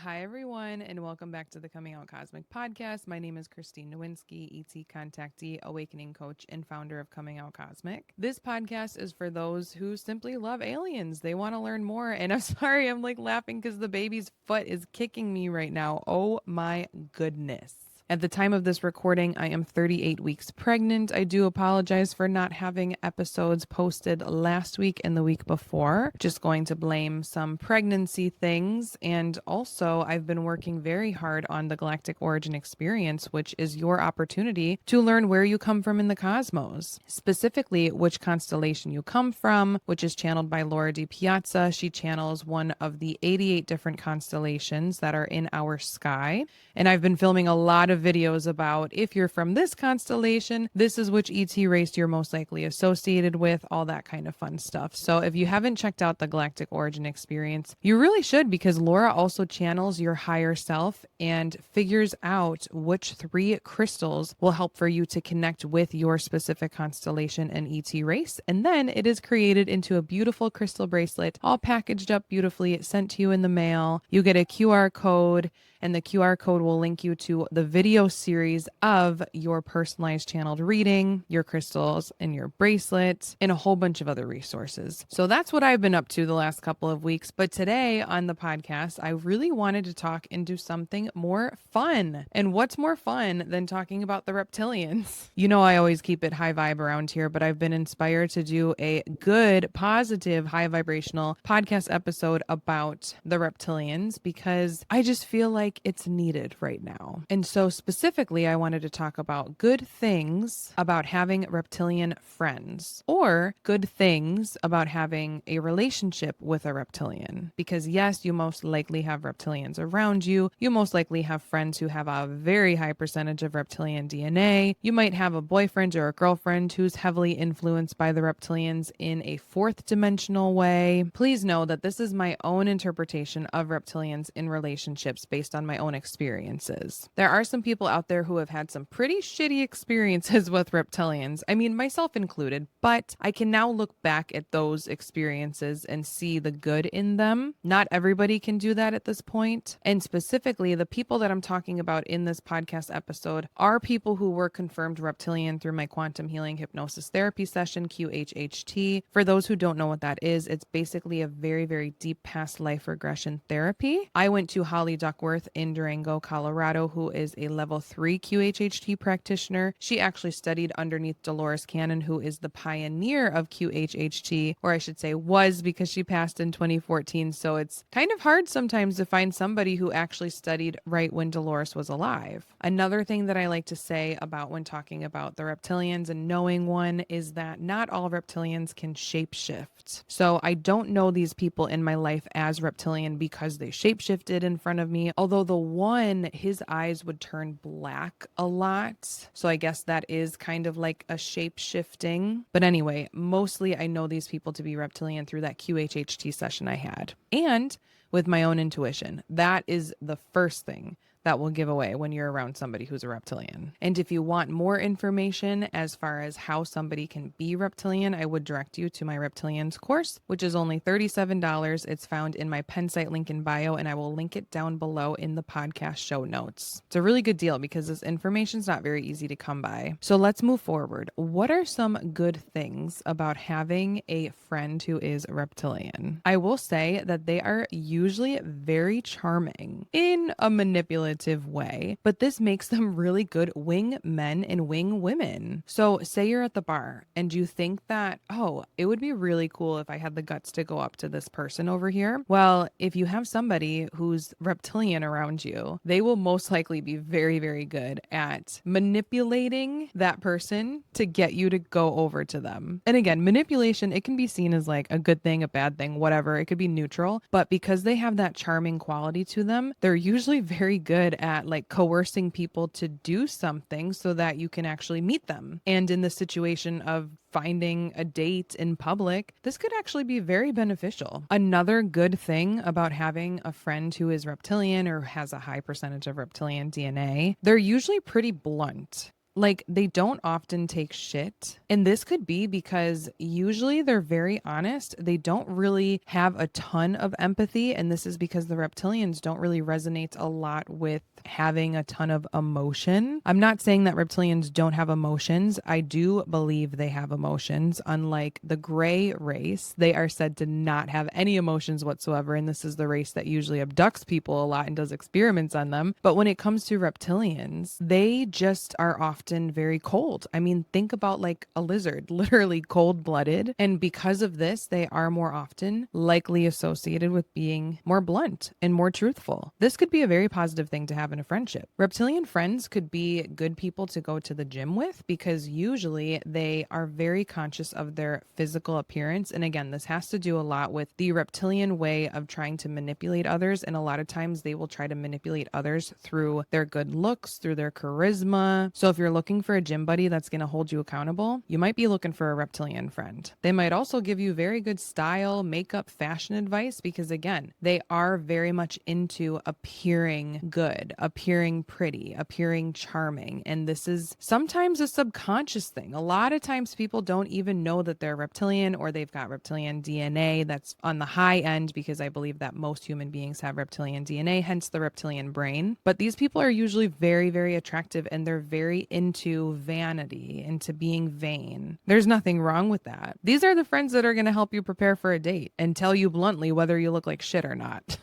Hi, everyone, and welcome back to the Coming Out Cosmic podcast. My name is Christine Nowinski, ET contactee, awakening coach, and founder of Coming Out Cosmic. This podcast is for those who simply love aliens. They want to learn more. And I'm sorry, I'm like laughing because the baby's foot is kicking me right now. Oh my goodness. At the time of this recording, I am 38 weeks pregnant. I do apologize for not having episodes posted last week and the week before. Just going to blame some pregnancy things. And also, I've been working very hard on the Galactic Origin Experience, which is your opportunity to learn where you come from in the cosmos. Specifically, which constellation you come from, which is channeled by Laura Di Piazza. She channels one of the 88 different constellations that are in our sky. And I've been filming a lot of videos about if you're from this constellation, this is which ET race you're most likely associated with, all that kind of fun stuff. So if you haven't checked out the Galactic Origin Experience, you really should, because Laura also channels your higher self and figures out which 3 crystals will help for you to connect with your specific constellation and ET race. And then it is created into a beautiful crystal bracelet, all packaged up beautifully, sent to you in the mail. You get a QR code, and the QR code will link you to the video series of your personalized channeled reading, your crystals, and your bracelet, and a whole bunch of other resources. So that's what I've been up to the last couple of weeks. But today on the podcast, I really wanted to talk into something more fun. And what's more fun than talking about the reptilians? You know, I always keep it high vibe around here, but I've been inspired to do a good, positive, high vibrational podcast episode about the reptilians because I just feel like it's needed right now. And so specifically, I wanted to talk about good things about having reptilian friends, or good things about having a relationship with a reptilian. Because yes, you most likely have reptilians around you. You most likely have friends who have a very high percentage of reptilian DNA. You might have a boyfriend or a girlfriend who's heavily influenced by the reptilians in a 4th dimensional way. Please know that this is my own interpretation of reptilians in relationships based on my own experiences. There are some people out there who have had some pretty shitty experiences with reptilians. I mean, myself included, but I can now look back at those experiences and see the good in them. Not everybody can do that at this point. And specifically, the people that I'm talking about in this podcast episode are people who were confirmed reptilian through my quantum healing hypnosis therapy session, QHHT. For those who don't know what that is, it's basically a very, very deep past life regression therapy. I went to Holly Duckworth in Durango, Colorado, who is a level 3 QHHT practitioner. She actually studied underneath Dolores Cannon, who is the pioneer of QHHT, or I should say was, because she passed in 2014. So it's kind of hard sometimes to find somebody who actually studied right when Dolores was alive. Another thing that I like to say about when talking about the reptilians and knowing one is that not all reptilians can shapeshift. So I don't know these people in my life as reptilian because they shapeshifted in front of me, although the one, his eyes would turn black a lot. So I guess that is kind of like a shape shifting. But anyway, mostly I know these people to be reptilian through that QHHT session I had. And with my own intuition. That is the first thing that will give away when you're around somebody who's a reptilian. And if you want more information as far as how somebody can be reptilian, I would direct you to my Reptilians course, which is only $37. It's found in my Pensite link in bio, and I will link it down below in the podcast show notes. It's a really good deal because this information is not very easy to come by. So let's move forward. What are some good things about having a friend who is reptilian? I will say that they are usually very charming in a manipulative way, but this makes them really good wing men and wing women. So say you're at the bar and you think that, oh, it would be really cool if I had the guts to go up to this person over here. Well, if you have somebody who's reptilian around you, they will most likely be very, very good at manipulating that person to get you to go over to them. And again, manipulation, it can be seen as like a good thing, a bad thing, whatever. It could be neutral, but because they have that charming quality to them, they're usually very good at like coercing people to do something so that you can actually meet them. And in the situation of finding a date in public, this could actually be very beneficial. Another good thing about having a friend who is reptilian or has a high percentage of reptilian DNA, they're usually pretty blunt. Like, they don't often take shit. And this could be because usually they're very honest. They don't really have a ton of empathy. And this is because the reptilians don't really resonate a lot with having a ton of emotion. I'm not saying that reptilians don't have emotions. I do believe they have emotions. Unlike the gray race, they are said to not have any emotions whatsoever. And this is the race that usually abducts people a lot and does experiments on them. But when it comes to reptilians, they just are often very cold. I mean, think about like a lizard, literally cold-blooded. And because of this, they are more often likely associated with being more blunt and more truthful. This could be a very positive thing to have in a friendship. Reptilian friends could be good people to go to the gym with because usually they are very conscious of their physical appearance. And again, this has to do a lot with the reptilian way of trying to manipulate others. And a lot of times they will try to manipulate others through their good looks, through their charisma. So if you're looking for a gym buddy that's going to hold you accountable, you might be looking for a reptilian friend. They might also give you very good style, makeup, fashion advice because again, they are very much into appearing good, appearing pretty, appearing charming. And this is sometimes a subconscious thing. A lot of times people don't even know that they're reptilian or they've got reptilian DNA that's on the high end because I believe that most human beings have reptilian DNA, hence the reptilian brain. But these people are usually very, very attractive and they're very into vanity, into being vain. There's nothing wrong with that. These are the friends that are going to help you prepare for a date and tell you bluntly whether you look like shit or not.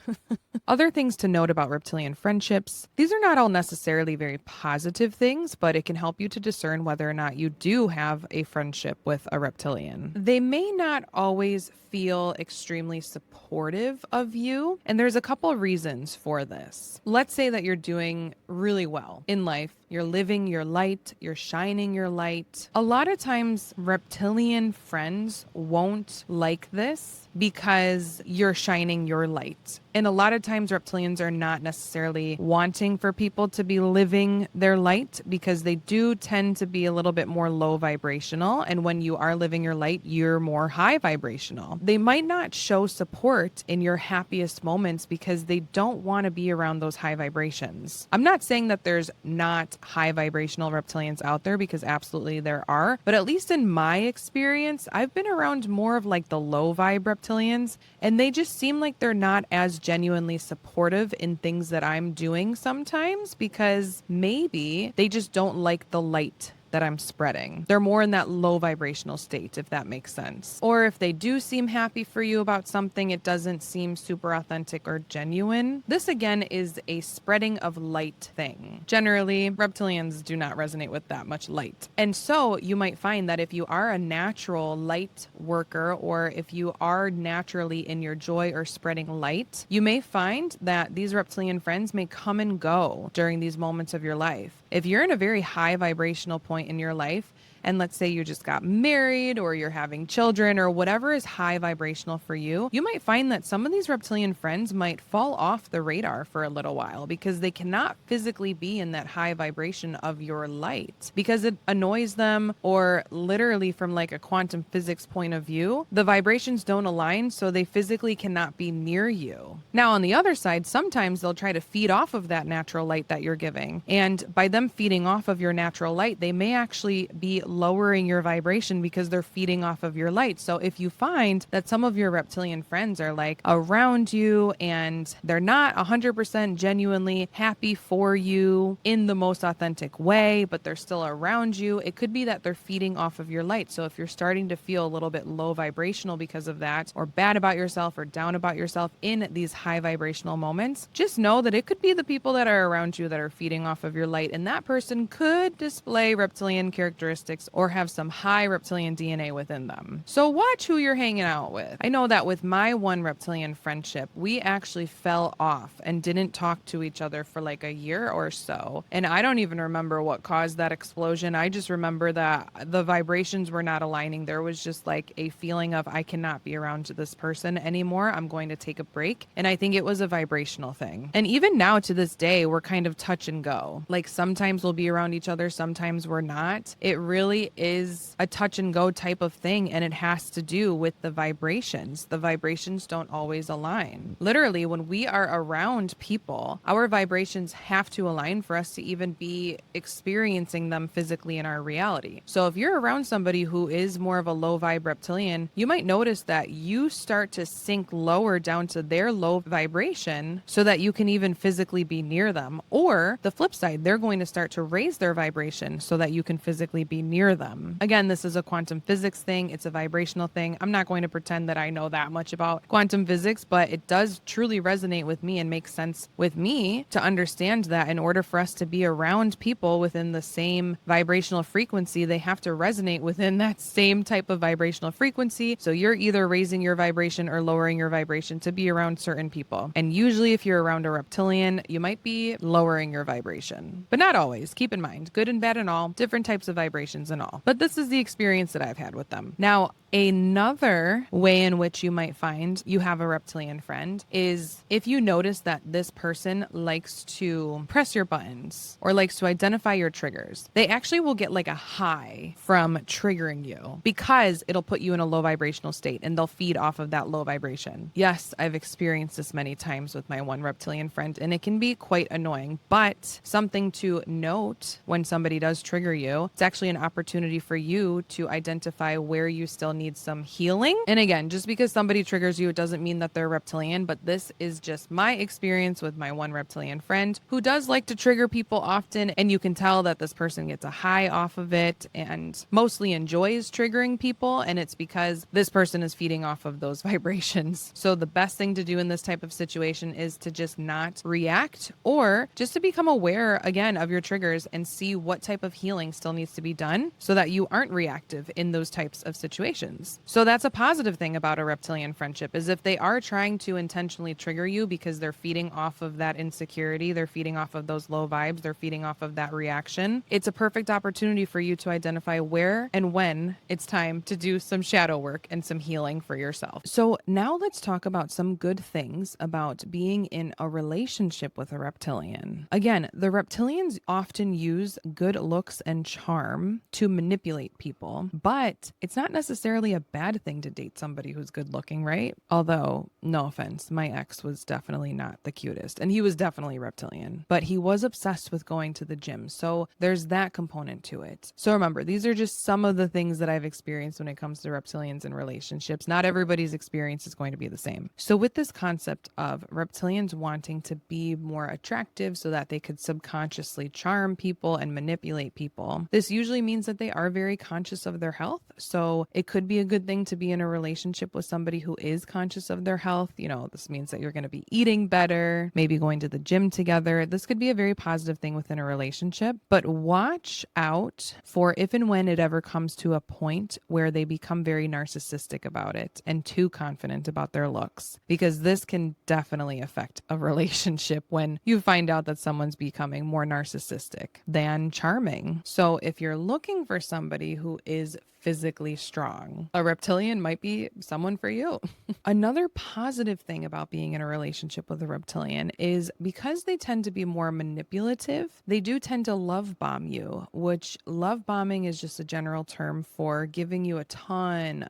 Other things to note about reptilian friendships, these are not all necessarily very positive things, but it can help you to discern whether or not you do have a friendship with a reptilian. They may not always feel extremely supportive of you, and there's a couple of reasons for this. Let's say that you're doing really well in life. You're living your light, you're shining your light. A lot of times reptilian friends won't like this because you're shining your light. And a lot of times reptilians are not necessarily wanting for people to be living their light because they do tend to be a little bit more low vibrational. And when you are living your light, you're more high vibrational. They might not show support in your happiest moments because they don't want to be around those high vibrations. I'm not saying that there's not high vibrational reptilians out there because absolutely there are. But at least in my experience, I've been around more of like the low vibe reptilians, and they just seem like they're not as genuinely supportive in things that I'm doing sometimes because maybe they just don't like the light that I'm spreading. They're more in that low vibrational state, if that makes sense. Or if they do seem happy for you about something, it doesn't seem super authentic or genuine. This again is a spreading of light thing. Generally, reptilians do not resonate with that much light. And so you might find that if you are a natural light worker, or if you are naturally in your joy or spreading light, you may find that these reptilian friends may come and go during these moments of your life. If you're in a very high vibrational point in your life, and let's say you just got married or you're having children or whatever is high vibrational for you, you might find that some of these reptilian friends might fall off the radar for a little while because they cannot physically be in that high vibration of your light because it annoys them, or literally from like a quantum physics point of view, the vibrations don't align, so they physically cannot be near you. Now, on the other side, sometimes they'll try to feed off of that natural light that you're giving. And by them feeding off of your natural light, they may actually be lowering your vibration because they're feeding off of your light. So if you find that some of your reptilian friends are like around you and they're not 100% genuinely happy for you in the most authentic way, but they're still around you, it could be that they're feeding off of your light. So if you're starting to feel a little bit low vibrational because of that, or bad about yourself or down about yourself in these high vibrational moments, just know that it could be the people that are around you that are feeding off of your light, and that person could display reptilian characteristics or have some high reptilian DNA within them. So watch who you're hanging out with. I know that with my one reptilian friendship, we actually fell off and didn't talk to each other for like a year or so. And I don't even remember what caused that explosion. I just remember that the vibrations were not aligning. There was just like a feeling of, I cannot be around this person anymore. I'm going to take a break. And I think it was a vibrational thing. And even now to this day, we're kind of touch and go. Like sometimes we'll be around each other, sometimes we're not. It really really is a touch and go type of thing, and it has to do with the vibrations. The vibrations don't always align. Literally, when we are around people, our vibrations have to align for us to even be experiencing them physically in our reality. So if you're around somebody who is more of a low vibe reptilian, you might notice that you start to sink lower down to their low vibration so that you can even physically be near them. Or the flip side, they're going to start to raise their vibration so that you can physically be near them. Again, this is a quantum physics thing. It's a vibrational thing. I'm not going to pretend that I know that much about quantum physics, but it does truly resonate with me and make sense with me to understand that in order for us to be around people within the same vibrational frequency, they have to resonate within that same type of vibrational frequency. So you're either raising your vibration or lowering your vibration to be around certain people. And usually if you're around a reptilian, you might be lowering your vibration, but not always. Keep in mind, good and bad and all, different types of vibrations and all. But this is the experience that I've had with them. Now, another way in which you might find you have a reptilian friend is if you notice that this person likes to press your buttons or likes to identify your triggers. They actually will get like a high from triggering you because it'll put you in a low vibrational state and they'll feed off of that low vibration. Yes, I've experienced this many times with my one reptilian friend and it can be quite annoying, but something to note when somebody does trigger you, it's actually an opportunity for you to identify where you still need some healing. And again, just because somebody triggers you, it doesn't mean that they're reptilian, but this is just my experience with my one reptilian friend who does like to trigger people often. And you can tell that this person gets a high off of it and mostly enjoys triggering people. And it's because this person is feeding off of those vibrations. So the best thing to do in this type of situation is to just not react or just to become aware again of your triggers and see what type of healing still needs to be done so that you aren't reactive in those types of situations. So that's a positive thing about a reptilian friendship is if they are trying to intentionally trigger you because they're feeding off of that insecurity, they're feeding off of those low vibes, they're feeding off of that reaction, it's a perfect opportunity for you to identify where and when it's time to do some shadow work and some healing for yourself. So now let's talk about some good things about being in a relationship with a reptilian. Again, the reptilians often use good looks and charm to manipulate people, but it's not necessarily a bad thing to date somebody who's good looking, right? Although, no offense, my ex was definitely not the cutest and he was definitely reptilian, but he was obsessed with going to the gym. So there's that component to it. So remember, these are just some of the things that I've experienced when it comes to reptilians and relationships. Not everybody's experience is going to be the same. So with this concept of reptilians wanting to be more attractive so that they could subconsciously charm people and manipulate people, this usually means that they are very conscious of their health. So it could be a good thing to be in a relationship with somebody who is conscious of their health. You know, this means that you're going to be eating better, maybe going to the gym together. This could be a very positive thing within a relationship, but watch out for if and when it ever comes to a point where they become very narcissistic about it and too confident about their looks, because this can definitely affect a relationship when you find out that someone's becoming more narcissistic than charming. So if you're looking for somebody who is physically strong, a reptilian might be someone for you. Another positive thing about being in a relationship with a reptilian is because they tend to be more manipulative, they do tend to love bomb you, which love bombing is just a general term for giving you a ton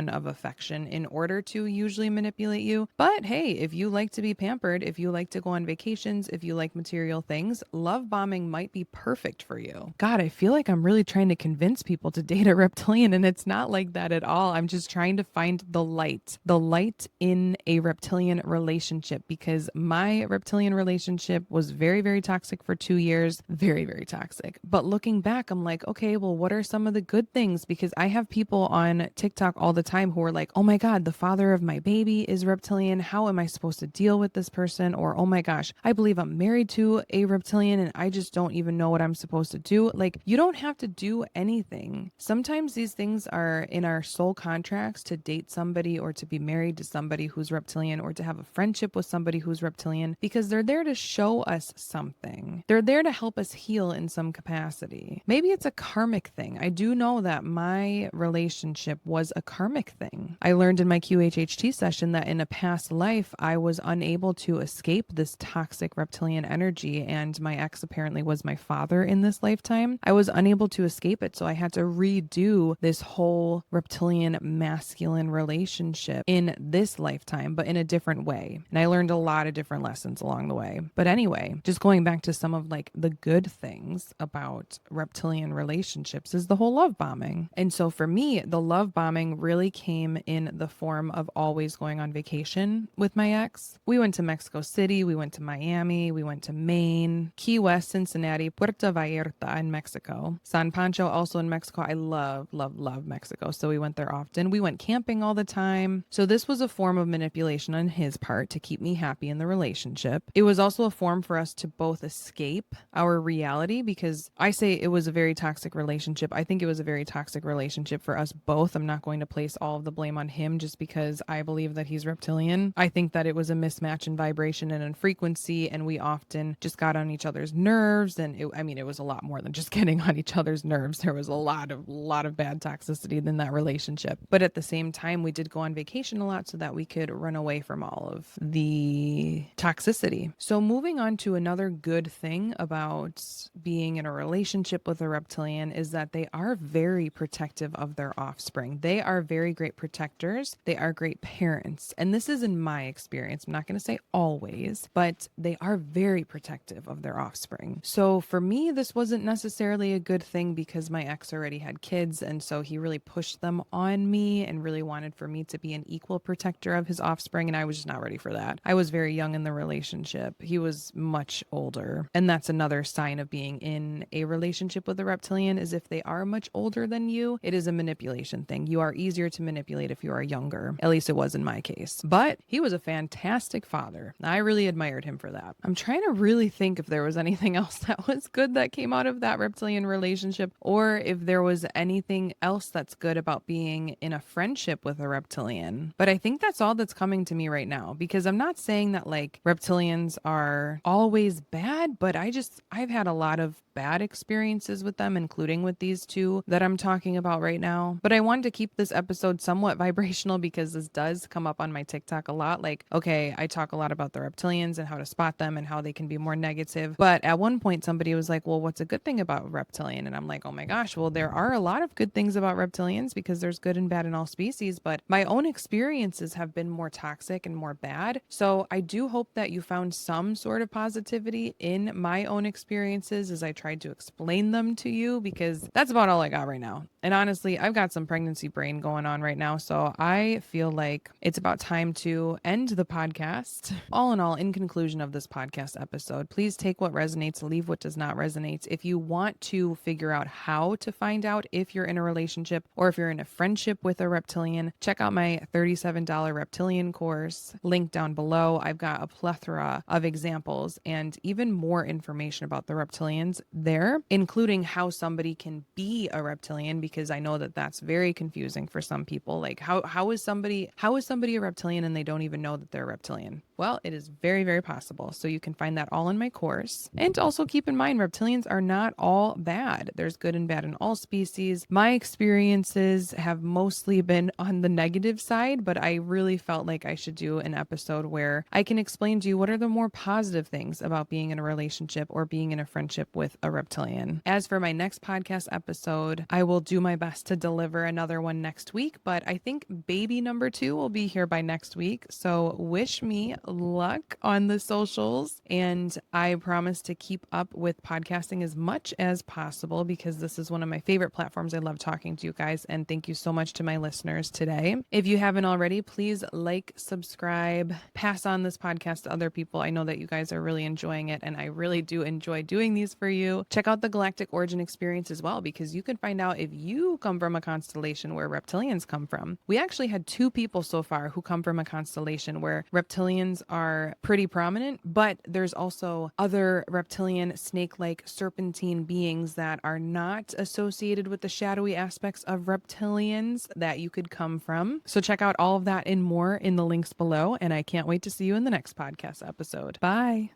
of affection in order to usually manipulate you. But hey, if you like to be pampered, if you like to go on vacations, if you like material things, love bombing might be perfect for you. God, I feel like I'm really trying to convince people to date a reptilian, and it's not like that at all. I'm just trying to find the light in a reptilian relationship, because my reptilian relationship was very, very toxic for 2 years. Very, very toxic. But looking back, I'm like, okay, well, what are some of the good things? Because I have people on TikTok all the time who are like, oh my God, the father of my baby is reptilian. How am I supposed to deal with this person? Or, oh my gosh, I believe I'm married to a reptilian and I just don't even know what I'm supposed to do. Like, you don't have to do anything. Sometimes these things are in our soul contracts to date somebody or to be married to somebody who's reptilian or to have a friendship with somebody who's reptilian because they're there to show us something. They're there to help us heal in some capacity. Maybe it's a karmic thing. I do know that my relationship was a karmic thing. I learned in my QHHT session that in a past life, I was unable to escape this toxic reptilian energy, and my ex apparently was my father in this lifetime. I was unable to escape it, so I had to redo this whole reptilian masculine relationship in this lifetime, but in a different way. And I learned a lot of different lessons along the way. But anyway, just going back to some of like the good things about reptilian relationships is the whole love bombing. And so for me, the love bombing really came in the form of always going on vacation with my ex. We went to Mexico City, we went to Miami, we went to Maine, Key West, Cincinnati, Puerto Vallarta in Mexico, San Pancho also in Mexico. I love Mexico. So we went there often. We went camping all the time. So this was a form of manipulation on his part to keep me happy in the relationship. It was also a form for us to both escape our reality, because I say it was a very toxic relationship. I think it was a very toxic relationship for us both. I'm not going to place all of the blame on him just because I believe that he's reptilian. I think that it was a mismatch in vibration and in frequency, and we often just got on each other's nerves. And it was a lot more than just getting on each other's nerves. There was a lot of bad toxicity in that relationship. But at the same time, we did go on vacation a lot so that we could run away from all of the toxicity. So moving on to another good thing about being in a relationship with a reptilian is that they are very protective of their offspring. They are very great protectors. They are great parents. And this is in my experience. I'm not going to say always, but they are very protective of their offspring. So for me, this wasn't necessarily a good thing because my ex already had kids. And so he really pushed them on me and really wanted for me to be an equal protector of his offspring. And I was just not ready for that. I was very young in the relationship. He was much older. And that's another sign of being in a relationship with a reptilian, is if they are much older than you, it is a manipulation thing. You are easier to manipulate if you are younger. At least it was in my case. But he was a fantastic father. I really admired him for that. I'm trying to really think if there was anything else that was good that came out of that reptilian relationship, or if there was anything else that's good about being in a friendship with a reptilian. But I think that's all that's coming to me right now, because I'm not saying that like reptilians are always bad, but I've had a lot of bad experiences with them, including with these two that I'm talking about right now. But I wanted to keep this episode somewhat vibrational because this does come up on my TikTok a lot. Like, okay, I talk a lot about the reptilians and how to spot them and how they can be more negative. But at one point, somebody was like, well, what's a good thing about reptilian? And I'm like, oh my gosh, well, there are a lot of good things about reptilians because there's good and bad in all species. But my own experiences have been more toxic and more bad. So I do hope that you found some sort of positivity in my own experiences as I tried to explain them to you, because that's about all I got right now. And honestly, I've got some pregnancy brain going on right now. So I feel like it's about time to end the podcast. All in all, in conclusion of this podcast episode, please take what resonates, leave what does not resonate. If you want to figure out how to find out if you're in a relationship or if you're in a friendship with a reptilian, check out my $37 reptilian course, link down below. I've got a plethora of examples and even more information about the reptilians there, including how somebody can be a reptilian, because I know that that's very confusing for some people. Like how is somebody a reptilian and they don't even know that they're a reptilian? Well, it is very, very possible. So you can find that all in my course. And also keep in mind, reptilians are not all bad. There's good and bad in all species. My experiences have mostly been on the negative side, but I really felt like I should do an episode where I can explain to you what are the more positive things about being in a relationship or being in a friendship with a reptilian. As for my next podcast episode, I will do my best to deliver another one next week, but I think baby number 2 will be here by next week. So wish me luck on the socials, and I promise to keep up with podcasting as much as possible because this is one of my favorite platforms. I love talking to you guys, and thank you so much to my listeners today. If you haven't already, please like, subscribe, pass on this podcast to other people. I know that you guys are really enjoying it, and I really do enjoy doing these for you. Check out the Galactic Origin Experience as well, because you can find out if you come from a constellation where reptilians come from. We actually had 2 people so far who come from a constellation where reptilians are pretty prominent, but there's also other reptilian snake-like serpentine beings that are not associated with the shadowy aspects of reptilians that you could come from. So check out all of that and more in the links below, and I can't wait to see you in the next podcast episode. Bye.